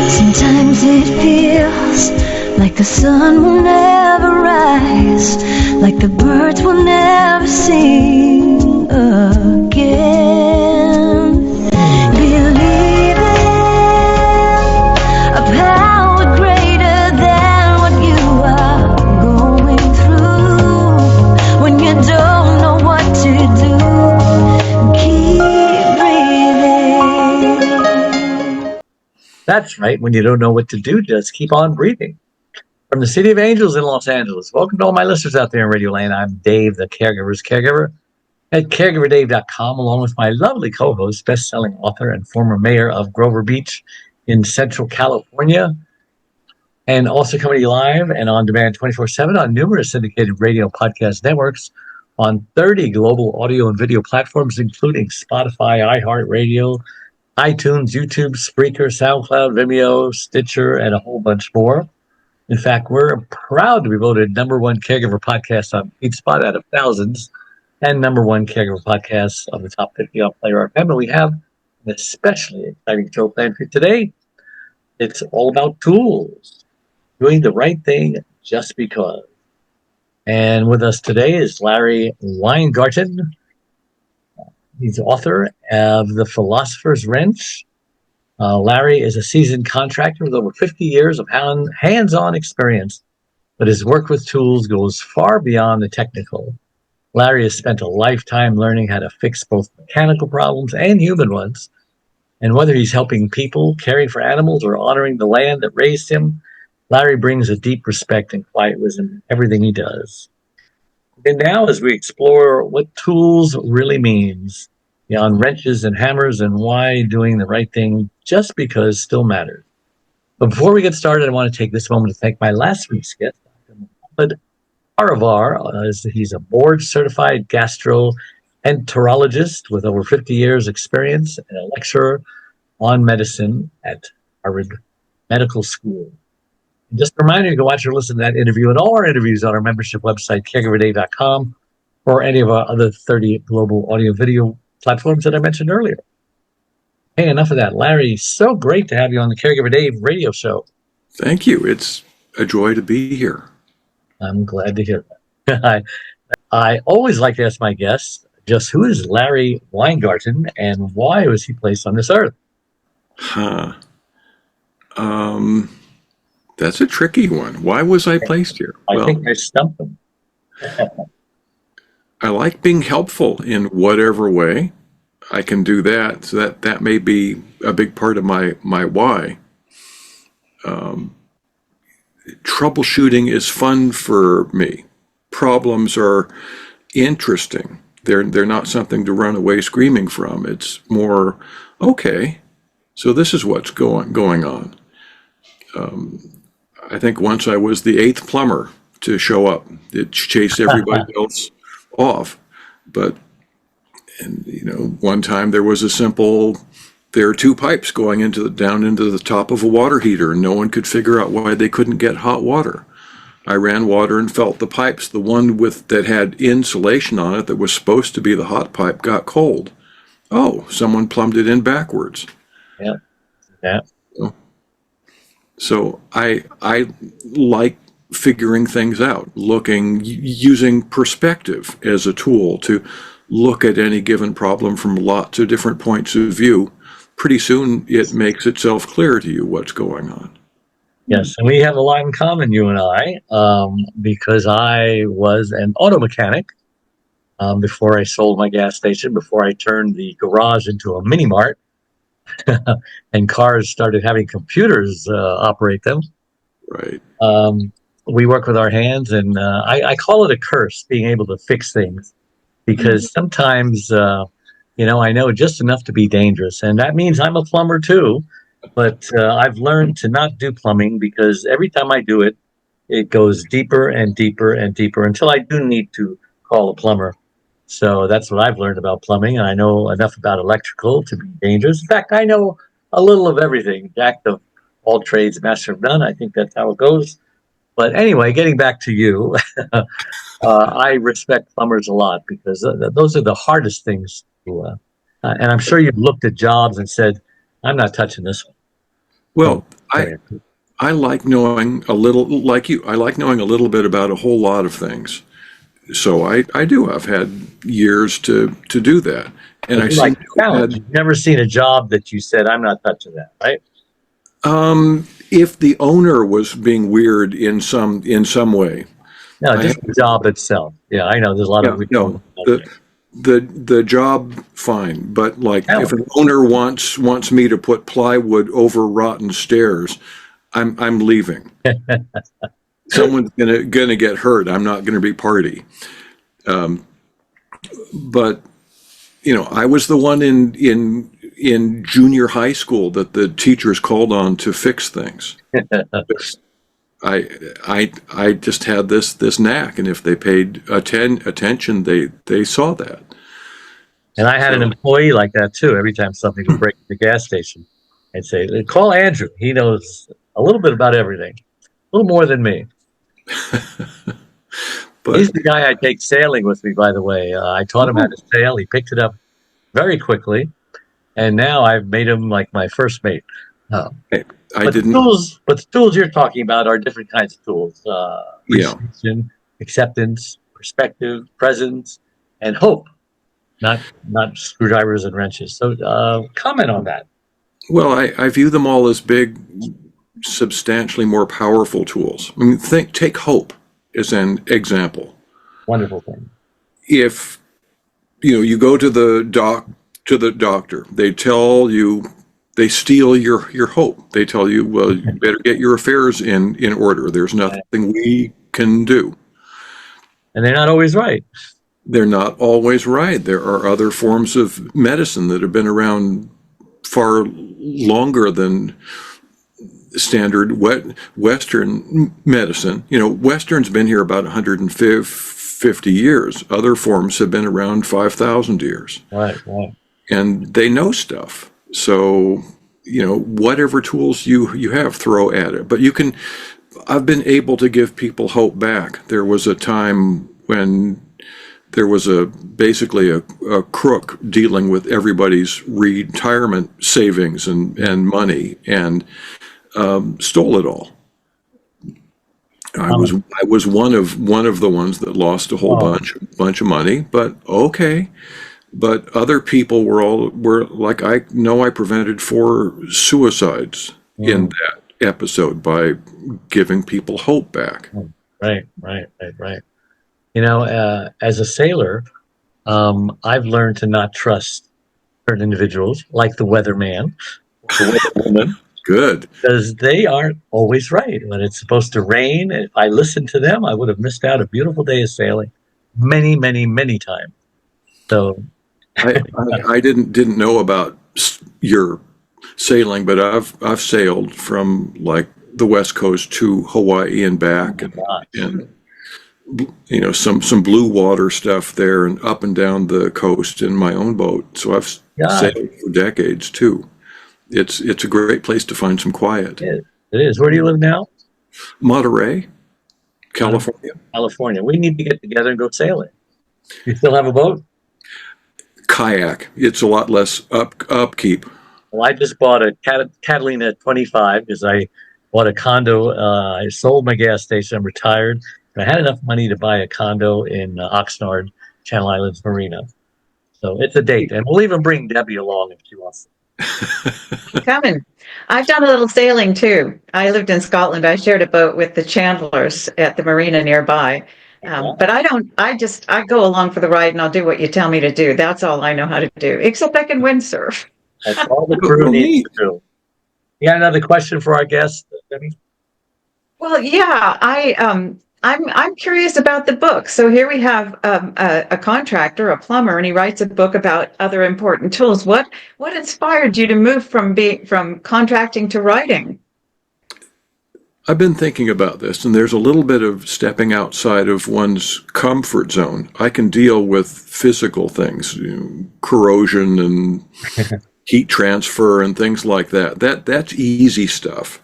Sometimes it feels like the sun will never rise, like the birds will never sing again. Believe in a power greater than what you are going through. When you don't know what to do, keep breathing. That's right. When you don't know what to do, just keep on breathing. From the City of Angels in Los Angeles, welcome to all my listeners out there in Radio Land. I'm Dave, the Caregiver's Caregiver, at caregiverdave.com, along with my lovely co-host, best-selling author and former mayor of Grover Beach in Central California, and also coming to you live and on demand 24/7 on numerous syndicated radio podcast networks on 30 global audio and video platforms, including Spotify, iHeartRadio, iTunes, YouTube, Spreaker, SoundCloud, Vimeo, Stitcher, and a whole bunch more. In fact, we're proud to be voted #1 caregiver podcast on FeedSpot out of thousands, and #1 caregiver podcast of the top 50 on Player FM. And we have an especially exciting show planned for today. It's all about tools, doing the right thing just because. And with us today is Larry Weingarten. He's the author of The Philosopher's Wrench. Larry is a seasoned contractor with over 50 years of hands-on experience, but his work with tools goes far beyond the technical. Larry has spent a lifetime learning how to fix both mechanical problems and human ones. And whether he's helping people, caring for animals, or honoring the land that raised him, Larry brings a deep respect and quiet wisdom in everything he does. And now, as we explore what tools really means, beyond wrenches and hammers, and why doing the right thing just because still matters. But before we get started, I want to take this moment to thank my last week's guest, Dr. Mohammed Aravar. He's a board-certified gastroenterologist with over 50 years' experience and a lecturer on medicine at Harvard Medical School. And just a reminder, you can watch or listen to that interview and all our interviews on our membership website, caregiverdave.com, or any of our other 30 global audio-video platforms that I mentioned earlier. Hey, enough of that. Larry, so great to have you on the Caregiver Dave radio show. Thank you. It's a joy to be here. I'm glad to hear that. I always like to ask my guests, just who is Larry Weingarten and why was he placed on this earth? That's a tricky one. Why was I placed here? I think I stumped him. I like being helpful in whatever way I can do that. So that may be a big part of my why. Troubleshooting is fun for me. Problems are interesting. They're not something to run away screaming from. It's more, okay, so this is what's going on. I think once I was the 8th plumber to show up. It chased everybody else off. But, one time there was there are 2 pipes going down into the top of a water heater, and no one could figure out why they couldn't get hot water. I ran water and felt the pipes. The one that had insulation on it that was supposed to be the hot pipe got cold. Oh, someone plumbed it in backwards. Yeah. Yeah. So I like figuring things out, using perspective as a tool to look at any given problem from lots of different points of view. Pretty soon it makes itself clear to you what's going on. Yes, and we have a lot in common, you and I, because I was an auto mechanic before I sold my gas station, before I turned the garage into a mini mart, and cars started having computers operate them. Right. We work with our hands, and I call it a curse, being able to fix things, because sometimes, I know just enough to be dangerous, and that means I'm a plumber too. But I've learned to not do plumbing because every time I do it, it goes deeper and deeper and deeper until I do need to call a plumber. So that's what I've learned about plumbing. And I know enough about electrical to be dangerous. In fact, I know a little of everything. Jack of all trades, master of none. I think that's how it goes. But anyway, getting back to you, I respect plumbers a lot because those are the hardest things to and I'm sure you've looked at jobs and said, I'm not touching this one. Well, Sorry. I like knowing a little, like you, I like knowing a little bit about a whole lot of things. So I do. I've had years to do that. And But I you seem like the to have challenge. had, You've never seen a job that you said, I'm not touching that, right? if the owner was being weird in some way, No, I just have, the job itself. Yeah, I know. There's a lot of yeah, weird no, owners out the, there. the job, fine. But like if Challenge. an owner wants me to put plywood over rotten stairs, I'm leaving. Someone's gonna get hurt. I'm not gonna be party. But I was the one in junior high school that the teachers called on to fix things. I just had this knack, and if they paid attention, they saw that. And I had an So employee like that too. Every time something would break at the gas station, I'd say, call Andrew. He knows a little bit about everything, a little more than me. but He's the guy I take sailing with me, by the way. I taught him how to oh, sail. He picked it up very quickly, and now I've made him like my first mate. Uh, I but the didn't. tools, but the tools you're talking about are different kinds of tools: Yeah. appreciation, acceptance, perspective, presence, and hope. Not screwdrivers and wrenches. So, comment on that. Well, I view them all as big, substantially more powerful tools. I mean, take hope as an example. Wonderful thing. If you go to the doctor, they steal your hope. They tell you, well, you better get your affairs in order. There's nothing we can do. And they're not always right. They're not always right. There are other forms of medicine that have been around far longer than standard Western medicine. Western's been here about 150 years. Other forms have been around 5,000 years. Right. And they know stuff. So, whatever tools you have, throw at it. But I've been able to give people hope back. There was a time when there was basically a crook dealing with everybody's retirement savings and money, and stole it all. I was one of the ones that lost a whole bunch of money, but okay. But other people were like, I know I prevented 4 suicides in that episode by giving people hope back. Right. As a sailor, I've learned to not trust certain individuals, like the weatherman, the weatherwoman, Good. because they aren't always right. When it's supposed to rain, if I listened to them, I would have missed out a beautiful day of sailing many, many, many times. So I didn't know about your sailing, but I've sailed from like the West Coast to Hawaii and back, and some blue water stuff there and up and down the coast in my own boat. So I've sailed for decades too. It's a great place to find some quiet. it is. Where do you live now? Monterey, California. California. We need to get together and go sailing. You still have a boat? Kayak. It's a lot less upkeep. Well, I just bought a Catalina 25 because I bought a condo. I sold my gas station. I'm retired. And I had enough money to buy a condo in Oxnard, Channel Islands Marina. So it's a date. And we'll even bring Debbie along if she wants to. Coming. I've done a little sailing too. I lived in Scotland. I shared a boat with the Chandlers at the marina nearby. But I go along for the ride and I'll do what you tell me to do. That's all I know how to do, except I can windsurf. That's all the crew needs to do. You got another question for our guest, Debbie? Well, yeah, I'm curious about the book. So here we have a contractor, a plumber, and he writes a book about other important tools. What inspired you to move from contracting to writing? I've been thinking about this, and there's a little bit of stepping outside of one's comfort zone. I can deal with physical things, corrosion and heat transfer and things like that. That's easy stuff.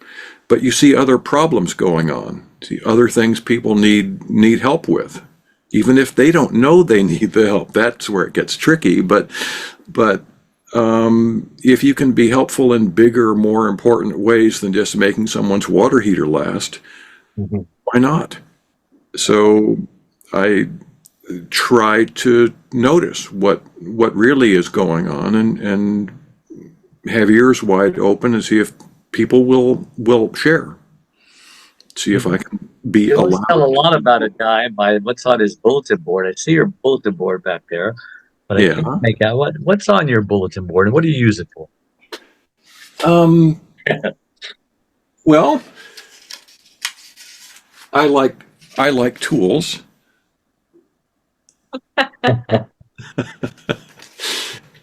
But you see other problems going on. See other things people need help with, even if they don't know they need the help. That's where it gets tricky. But If you can be helpful in bigger, more important ways than just making someone's water heater last, why not? So I try to notice what really is going on, and have ears wide open and see if people will share. See if I can be You always allowed. tell a lot about a guy by what's on his bulletin board. I see your bulletin board back there, but I Yeah. can't make out what's on your bulletin board and what do you use it for? Well, I like tools.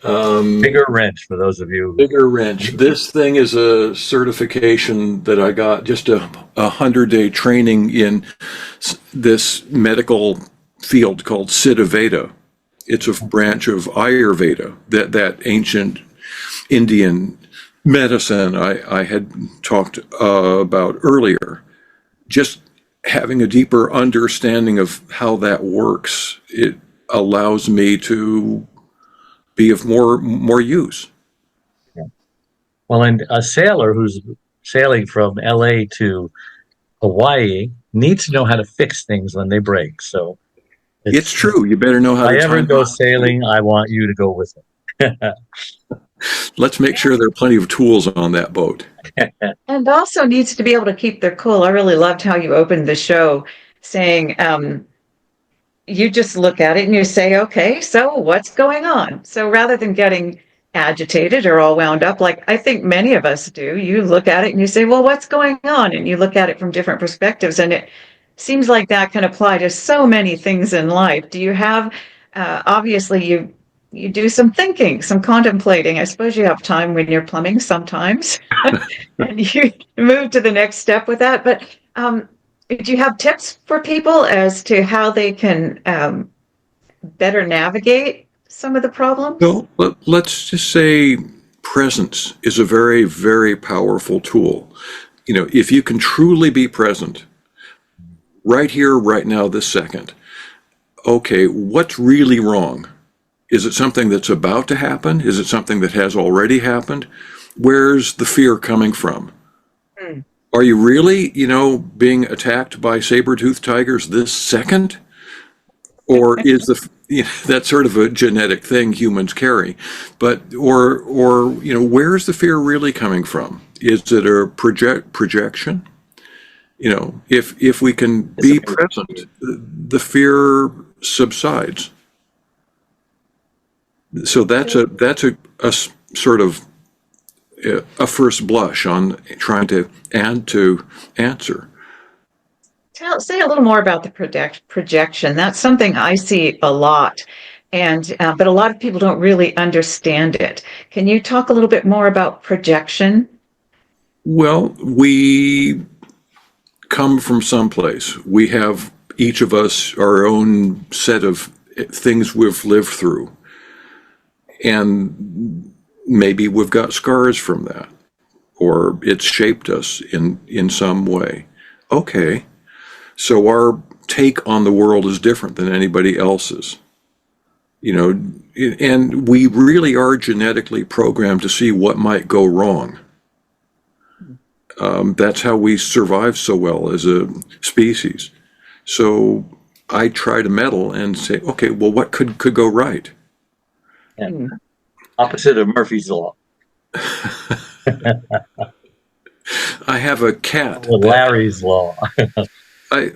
Bigger wrench for those of you. Bigger wrench. This thing is a certification that I got, just a 100-day training in this medical field called Siddha Veda. It's a branch of Ayurveda, that ancient Indian medicine I had talked about earlier. Just having a deeper understanding of how that works, it allows me to be of more use. Well, and a sailor who's sailing from LA to Hawaii needs to know how to fix things when they break. So It's true. You better know how to if I ever time go out. sailing, I want you to go with me. Let's make sure there are plenty of tools on that boat. And also needs to be able to keep their cool. I really loved how you opened the show saying, you just look at it and you say, okay, so what's going on? So rather than getting agitated or all wound up, like I think many of us do, you look at it and you say, well, what's going on? And you look at it from different perspectives. And it seems like that can apply to so many things in life. Do you have, obviously, you do some thinking, some contemplating. I suppose you have time when you're plumbing sometimes, and you move to the next step with that. But do you have tips for people as to how they can better navigate some of the problems? So let's just say presence is a very, very powerful tool. If you can truly be present right here, right now, this second, okay, what's really wrong? Is it something that's about to happen? Is it something that has already happened? Where's the fear coming from? Are you really, being attacked by saber-toothed tigers this second? Or is that's sort of a genetic thing humans carry? But, or where's the fear really coming from? Is it a projection? If we can be present, the fear subsides. So that's a sort of a first blush on trying to add to answer. Say a little more about the projection. That's something I see a lot, and but a lot of people don't really understand it. Can you talk a little bit more about projection? Well, we come from someplace. We have, each of us, our own set of things we've lived through. And maybe we've got scars from that, or it's shaped us in some way. Okay, so our take on the world is different than anybody else's. And we really are genetically programmed to see what might go wrong. That's how we survive so well as a species. So I try to meddle and say, okay, well, what could go right? Yeah. Opposite of Murphy's Law. I have a cat. Larry's Law. I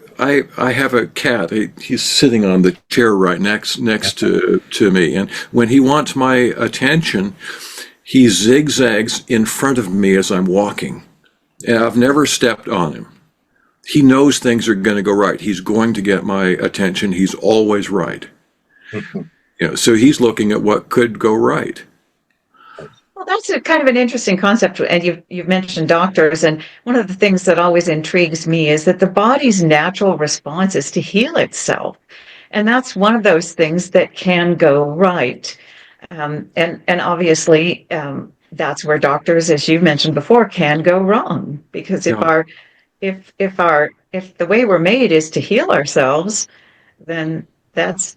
have a cat. He's sitting on the chair right next to me, and when he wants my attention, he zigzags in front of me as I'm walking. And I've never stepped on him. He knows things are going to go right. He's going to get my attention. He's always right. So he's looking at what could go right. Well, that's a kind of an interesting concept, and you've mentioned doctors, and one of the things that always intrigues me is that the body's natural response is to heal itself, and that's one of those things that can go right, and obviously that's where doctors, as you've mentioned before, can go wrong, because if the way we're made is to heal ourselves, then that's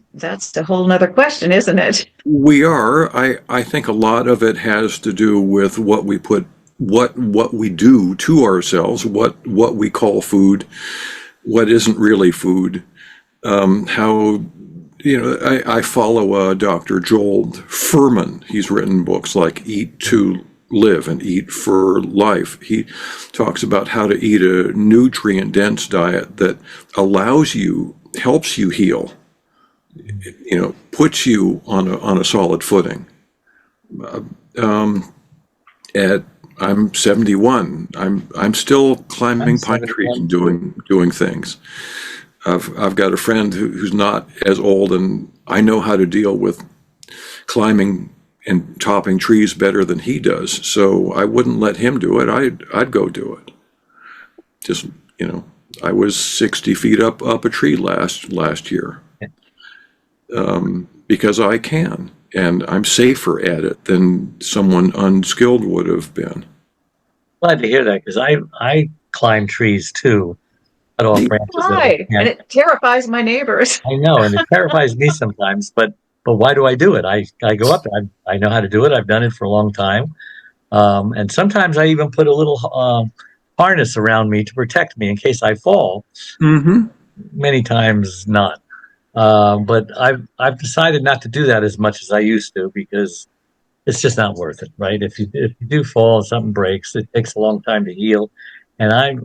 a whole nother question, isn't it? We are. I think a lot of it has to do with what we put, what we do to ourselves, what we call food, what isn't really food. How, I follow Dr. Joel Furman. He's written books like Eat to Live and Eat for Life. He talks about how to eat a nutrient-dense diet that helps you heal, puts you on a solid footing. I'm 71. I'm still climbing pine trees and doing things. I've got a friend who's not as old, and I know how to deal with climbing and topping trees better than he does. So I wouldn't let him do it. I'd go do it. Just, I was 60 feet up a tree last year, because I can, and I'm safer at it than someone unskilled would have been. Glad to hear that, because I climb trees too, cut off branches. Right, and it terrifies my neighbors. I know, and it terrifies me sometimes. But why do I do it? I go up. I know how to do it. I've done it for a long time, and sometimes I even put a little harness around me to protect me in case I fall. Mm-hmm. Many times not. But I've decided not to do that as much as I used to, because it's just not worth it, right? If you do fall and something breaks, it takes a long time to heal. And I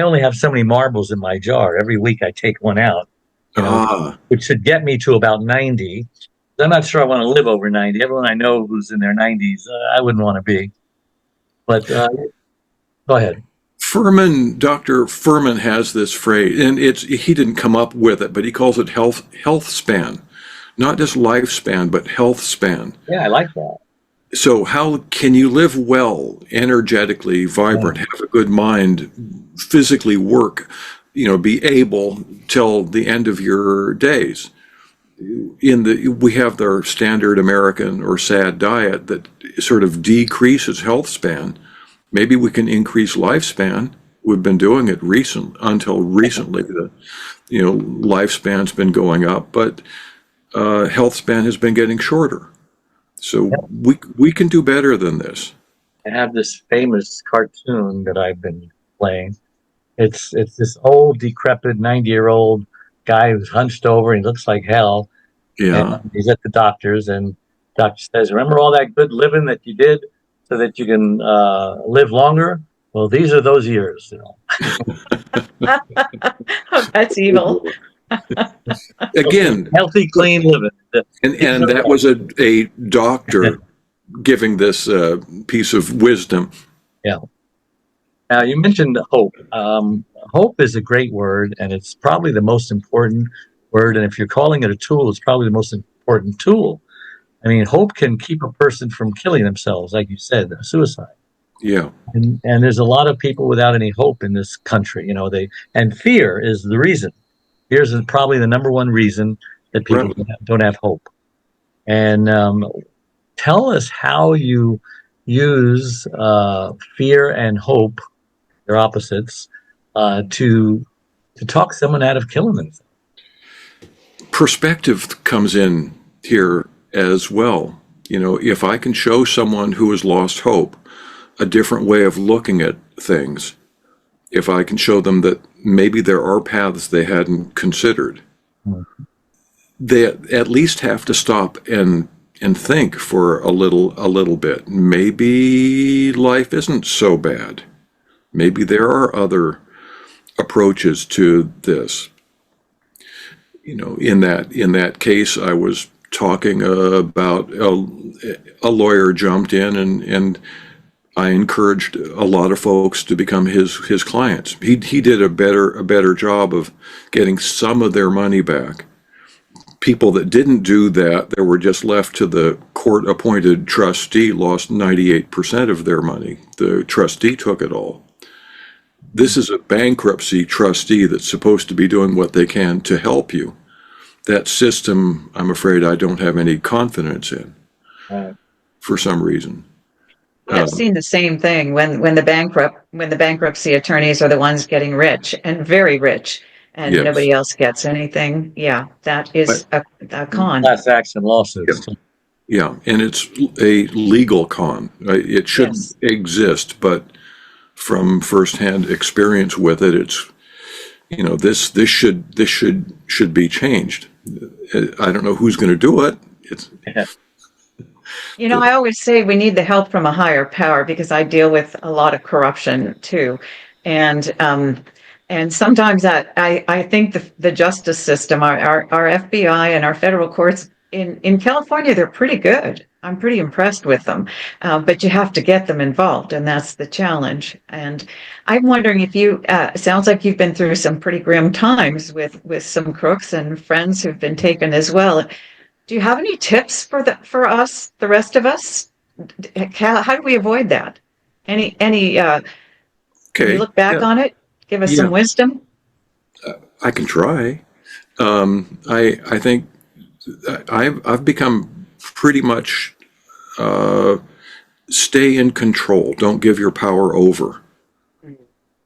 only have so many marbles in my jar. Every week I take one out, which should get me to about 90. I'm not sure I want to live over 90. Everyone I know who's in their 90s, I wouldn't want to be. But go ahead. Dr. Furman has this phrase, and he didn't come up with it, but he calls it health span, not just lifespan, but health span. Yeah, I like that. So how can you live well, energetically, vibrant, have a good mind, physically work, be able till the end of your days? We have their standard American or SAD diet that sort of decreases health span. Maybe we can increase lifespan. We've been doing it until recently. The lifespan's been going up, but health span has been getting shorter. So we can do better than this. I have this famous cartoon that I've been playing. It's this old, decrepit 90-year-old guy who's hunched over and he looks like hell. Yeah. And he's at the doctor's, and the doctor says, "Remember all that good living that you did so that you can live longer? Well, these are those years." That's evil. Again, healthy, clean living. And that was a doctor giving this piece of wisdom. Yeah. Now, you mentioned hope. Hope is a great word, and it's probably the most important word. And if you're calling it a tool, it's probably the most important tool. I mean, hope can keep a person from killing themselves, like you said, suicide. Yeah. And there's a lot of people without any hope in this country. And fear is the reason. Fear is probably the number one reason that people don't have hope. And tell us how you use fear and hope, their opposites, to talk someone out of killing themselves. Perspective comes in here as well. If I can show someone who has lost hope a different way of looking at things, if I can show them that maybe there are paths they hadn't considered, they at least have to stop and think for a little bit. Maybe life isn't so bad. Maybe there are other approaches to this. In that case, I was talking about a lawyer jumped in and I encouraged a lot of folks to become his clients. He did a better job of getting some of their money back. People that didn't do that, they were just left to the court-appointed trustee, lost 98% of their money. The trustee took it all. This is a bankruptcy trustee that's supposed to be doing what they can to help you. That system, I'm afraid I don't have any confidence in for some reason. I've seen the same thing when the bankruptcy attorneys are the ones getting rich and very rich. and Yes. nobody else gets anything. Yeah, that is a con. Class action lawsuits. Yeah. Yeah, and it's a legal con. It shouldn't Yes. exist, but from firsthand experience with it, it's, this should be changed. I don't know who's going to do it. It's I always say we need the help from a higher power because I deal with a lot of corruption too. And sometimes I think the justice system, our FBI and our federal courts in California, they're pretty good. I'm pretty impressed with them. But you have to get them involved, and that's the challenge. And I'm wondering if sounds like you've been through some pretty grim times with some crooks and friends who've been taken as well. Do you have any tips for us, the rest of us? How do we avoid that? Can you okay. look back Yeah, on it? Give us yeah. some wisdom? I can try. I think I've become pretty much stay in control. Don't give your power over.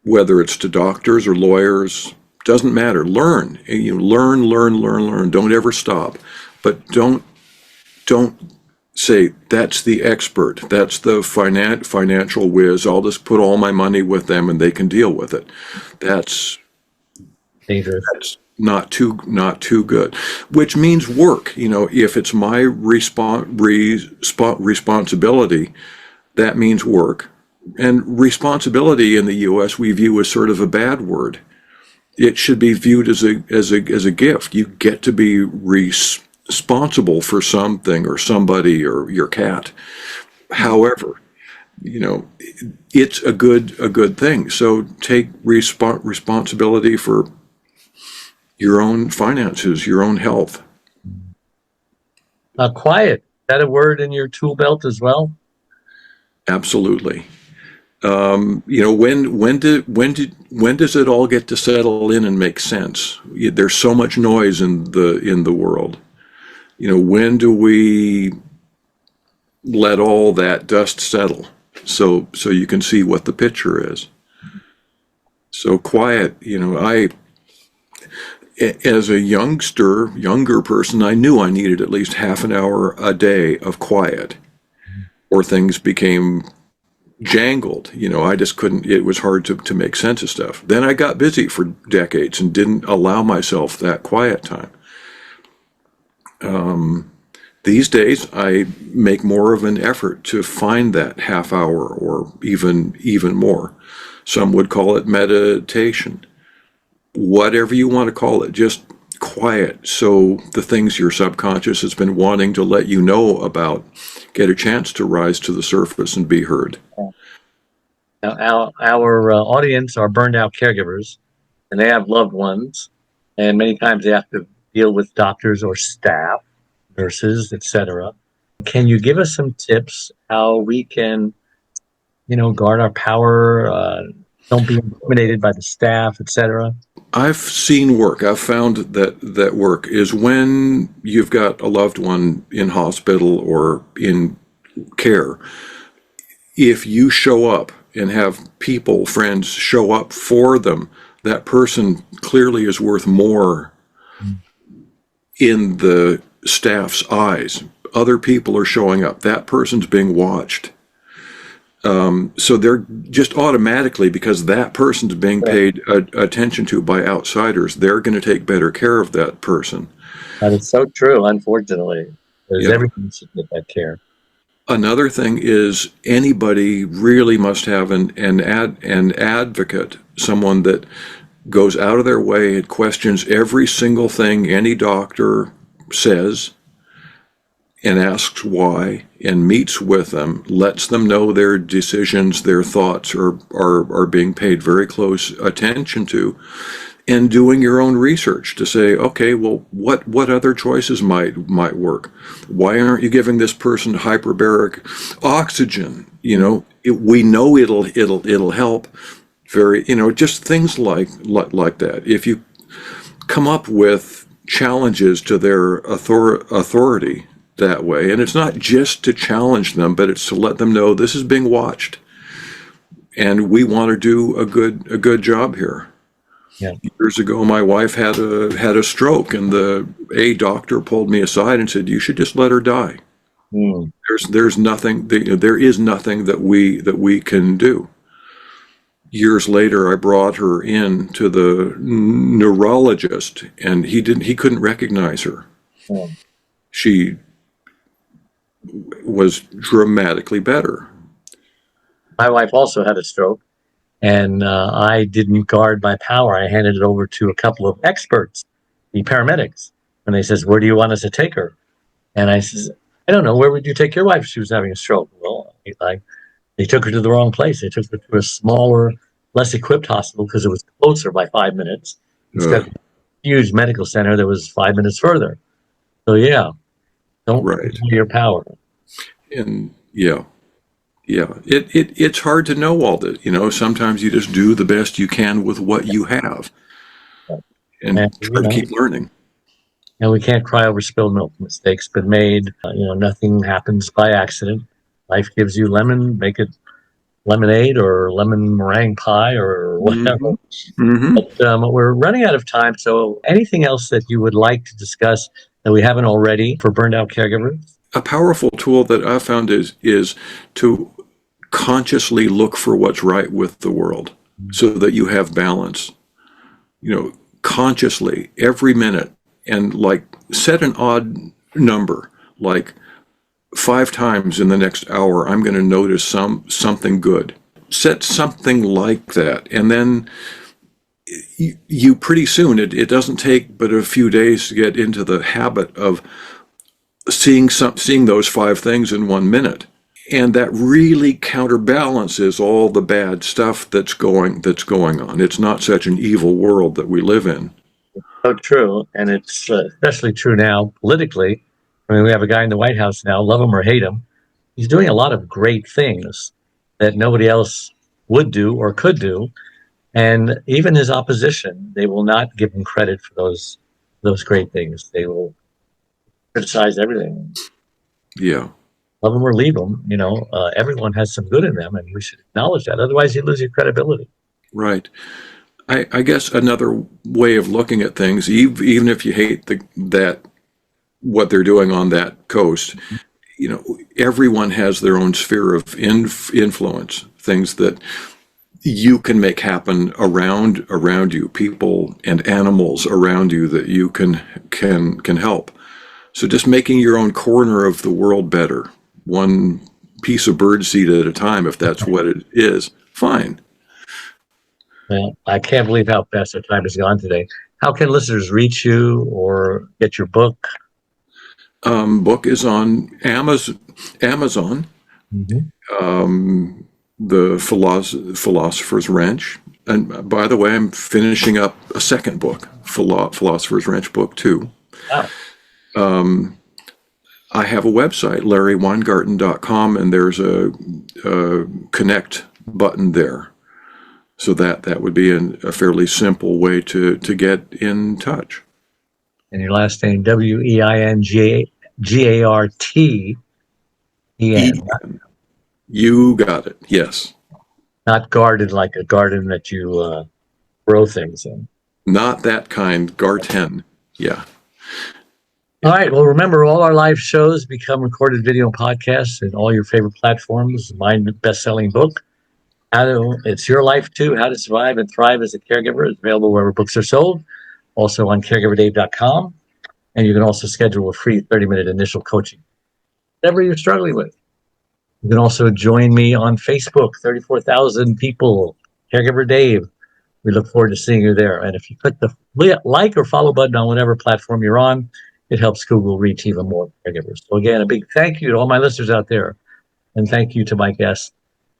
Whether it's to doctors or lawyers, doesn't matter. Learn. Learn. Don't ever stop. But don't say that's the expert. That's the financial whiz. I'll just put all my money with them and they can deal with it. That's Dangerous. not too good. Which means work. If it's my responsibility, that means work. And responsibility in the U.S. we view as sort of a bad word. It should be viewed as a gift. You get to be responsible for something or somebody or your cat. However, it's a good thing. So take responsibility for your own finances, your own health. Quiet. Is that a word in your tool belt as well? Absolutely. When does it all get to settle in and make sense? There's so much noise in the world. When do we let all that dust settle so you can see what the picture is? So quiet. As a younger person, I knew I needed at least half an hour a day of quiet, or things became jangled. I just couldn't. It was hard to make sense of stuff. Then I got busy for decades and didn't allow myself that quiet time. These days, I make more of an effort to find that half hour or even more. Some would call it meditation. Whatever you want to call it, just quiet, so the things your subconscious has been wanting to let you know about get a chance to rise to the surface and be heard. Now, our audience are burned out caregivers, and they have loved ones, and many times they have to deal with doctors or staff, nurses, etc. Can you give us some tips how we can, guard our power, don't be intimidated by the staff, etc.? I've seen work. I've found that work is when you've got a loved one in hospital or in care. If you show up and have friends show up for them, that person clearly is worth more in the staff's eyes. Other people are showing up. That person's being watched. So they're just automatically, because that person's being paid attention to by outsiders, they're going to take better care of that person. That is so true, unfortunately. Because everyone should get that care. Another thing is anybody really must have an advocate, someone that goes out of their way and questions every single thing any doctor says and asks why and meets with them, lets them know their decisions, their thoughts are being paid very close attention to, and doing your own research to say, okay, well, what other choices might work? Why aren't you giving this person hyperbaric oxygen? We know it'll help. Just things like that. If you come up with challenges to their authority that way, and it's not just to challenge them, but it's to let them know this is being watched, and we want to do a good job here. Yeah. Years ago, my wife had a stroke, and a doctor pulled me aside and said, "You should just let her die. Mm. There's nothing. There is nothing that we can do." Years later, I brought her in to the neurologist, and he couldn't recognize her. Yeah. She was dramatically better. My wife also had a stroke, and I didn't guard my power. I handed it over to a couple of experts, the paramedics, and they says, "Where do you want us to take her?" And I says, "I don't know. Where would you take your wife if she was having a stroke?" Well, they took her to the wrong place. They took her to a smaller, less equipped hospital because it was closer by 5 minutes instead of a huge medical center that was 5 minutes further. So yeah, don't Right. control your power. And yeah. It's hard to know all that. Sometimes you just do the best you can with what you have, and And try to keep learning. and we can't cry over spilled milk. Mistakes been made. Nothing happens by accident. Life gives you lemon, make it lemonade or lemon meringue pie or whatever. Mm-hmm. But we're running out of time. So anything else that you would like to discuss that we haven't already for burned out caregivers? A powerful tool that I found is to consciously look for what's right with the world, so that you have balance. Consciously every minute, and like set an odd number, like 5 times in the next hour, I'm going to notice something good. Set something like that, and then you pretty soon, it doesn't take but a few days to get into the habit of seeing those 5 things in 1 minute, and that really counterbalances all the bad stuff that's going on. It's not such an evil world that we live in. So true. And it's especially true now politically. I mean, we have a guy in the White House now, love him or hate him. He's doing a lot of great things that nobody else would do or could do. And even his opposition, they will not give him credit for those great things. They will criticize everything. Yeah. Love them or leave them. Everyone has some good in them, and we should acknowledge that. Otherwise, you lose your credibility. Right. I guess another way of looking at things, even if you hate that what they're doing on that coast, everyone has their own sphere of influence, things that you can make happen around you, people and animals around you that you can help. So just making your own corner of the world better, one piece of birdseed at a time, if that's what it is, fine. Well, I can't believe how fast our time has gone today. How can listeners reach you or get your book? Book is on Amazon. Mm-hmm. The Philosopher's Wrench. And by the way, I'm finishing up a second book, Philosopher's Wrench Book 2. Wow. I have a website, larryweingarten.com, and there's a connect button there. So that would be a fairly simple way to get in touch. And your last name, Weingarten. You got it. Yes. Not garden like a garden that you grow things in. Not that kind. Garten. Yeah. All right. Well, remember, all our live shows become recorded video and podcasts in all your favorite platforms. My best-selling book, It's Your Life Too, How to Survive and Thrive as a Caregiver, is available wherever books are sold. Also on caregiverdave.com. And you can also schedule a free 30-minute initial coaching, whatever you're struggling with. You can also join me on Facebook, 34,000 people, Caregiver Dave. We look forward to seeing you there. And if you click the like or follow button on whatever platform you're on, it helps Google reach even more caregivers. So again, a big thank you to all my listeners out there. And thank you to my guests.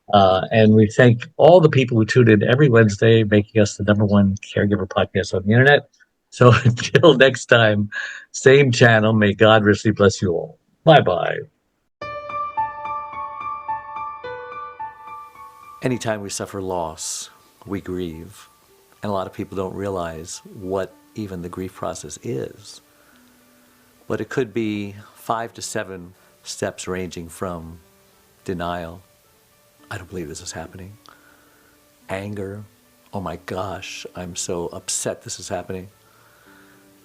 And we thank all the people who tune in every Wednesday, making us the #1 caregiver podcast on the internet. So until next time, same channel. May God richly bless you all. Bye-bye. Anytime we suffer loss, we grieve. And a lot of people don't realize what even the grief process is. But it could be 5 to 7 steps ranging from denial, I don't believe this is happening, anger, oh my gosh, I'm so upset this is happening,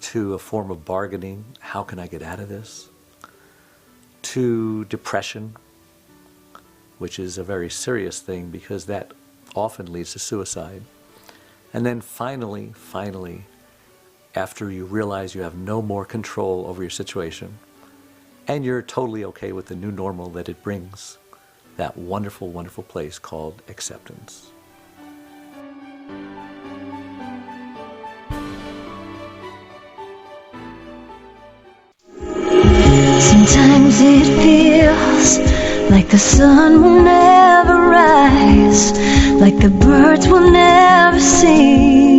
to a form of bargaining, how can I get out of this, to depression, which is a very serious thing because that often leads to suicide. And then finally, after you realize you have no more control over your situation, and you're totally okay with the new normal that it brings, that wonderful, wonderful place called acceptance. Sometimes it feels like the sun will never rise, like the birds will never sing.